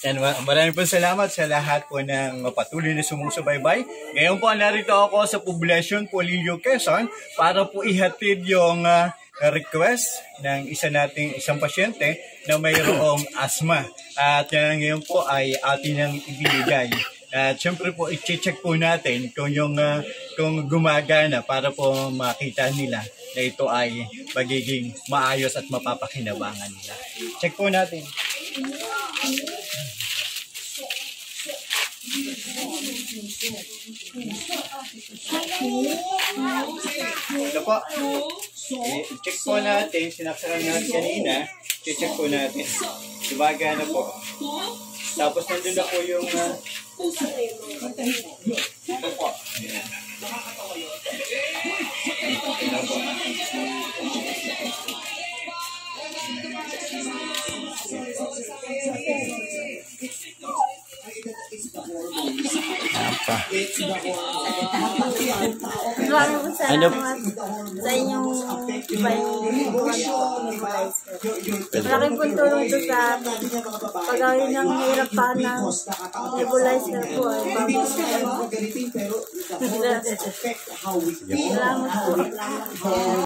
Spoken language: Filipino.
And maraming po salamat sa lahat po ng patuloy na sumusubaybay. Ngayon po narito ako sa Poblacion Polillo, Quezon para po ihatid yung request ng isang pasyente na mayroong asthma. At ngayon po ay atin ang ibibigay. At syempre po i-check po natin kung kung gumagana para po makita nila na ito ay magiging maayos at mapapakinabangan nila. Check po natin. Ito po. I-check po natin. Sinaksaran natin kanina. I-check po natin. Gumagana po. Tapos nandun na po yung ito po. Maraming salamat sa inyong malaking pong tulong ito sa pagawin ng hirapan ng nebulizer po ay salamat po.